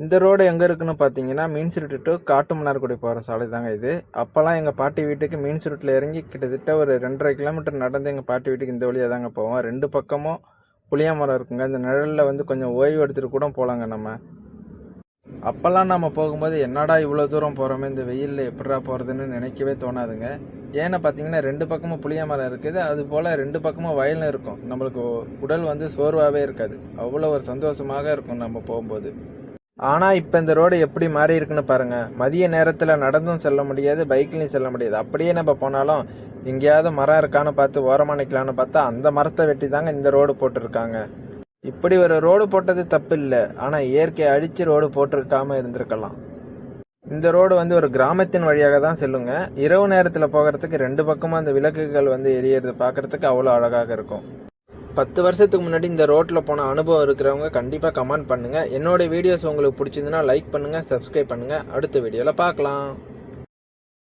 இந்த ரோடு எங்கே இருக்குன்னு பார்த்தீங்கன்னா, மீன்சுருட்டு டு காட்டுமன்னார்குடி போகிற சாலை தாங்க இது. அப்போல்லாம் எங்கள் பாட்டி வீட்டுக்கு மீன்சுருட்டில் இறங்கி கிட்டத்தட்ட ஒரு 2.5 கிலோமீட்டர் நடந்து எங்கள் பாட்டி வீட்டுக்கு இந்த வழியாக தாங்க போவோம். 2 பக்கமும் புளிய மரம் இருக்குங்க. இந்த நிழலில் வந்து கொஞ்சம் ஓய்வு எடுத்துகிட்டு கூட போகலாங்க நம்ம. அப்போல்லாம் நம்ம போகும்போது என்னடா இவ்வளோ தூரம் போகிறோமே, இந்த வெயிலில் எப்படிடா போகிறதுன்னு நினைக்கவே தோணாதுங்க. ஏன்னா பார்த்தீங்கன்னா 2 பக்கமும் புளிய மரம் இருக்குது, அது போல் 2 பக்கமும் வயலும் இருக்கும். நம்மளுக்கு உடல் வந்து சோர்வாகவே இருக்காது. அவ்வளோ ஒரு சந்தோஷமாக இருக்கும் நம்ம போகும்போது. ஆனால் இப்போ இந்த ரோடு எப்படி மாறி இருக்குன்னு பாருங்கள். மதிய நேரத்தில் நடந்தும் செல்ல முடியாது, பைக்லையும் செல்ல முடியாது. அப்படியே நம்ம போனாலும் எங்கேயாவது மரம் இருக்கான்னு பார்த்து ஓரமாக நிற்கலான்னு பார்த்தா அந்த மரத்தை வெட்டி தாங்க இந்த ரோடு போட்டிருக்காங்க. இப்படி ஒரு ரோடு போட்டது தப்பு இல்லை, ஆனால் இயற்கையை அழித்து ரோடு போட்டிருக்காம இருந்திருக்கலாம். இந்த ரோடு வந்து ஒரு கிராமத்தின் வழியாக தான் செல்லுங்க. இரவு நேரத்தில் போகிறதுக்கு 2 பக்கமும் அந்த விளக்குகள் வந்து எரியறது பார்க்குறதுக்கு அவ்வளோ அழகாக இருக்கும். 10 வருஷத்துக்கு முன்னாடி இந்த ரோட்டில் போன அனுபவம் இருக்கிறவங்க கண்டிப்பாக கமெண்ட் பண்ணுங்கள். என்னோட வீடியோஸ் உங்களுக்கு பிடிச்சிருந்துன்னா லைக் பண்ணுங்கள், சப்ஸ்கிரைப் பண்ணுங்கள். அடுத்த வீடியோவில் பார்க்கலாம்.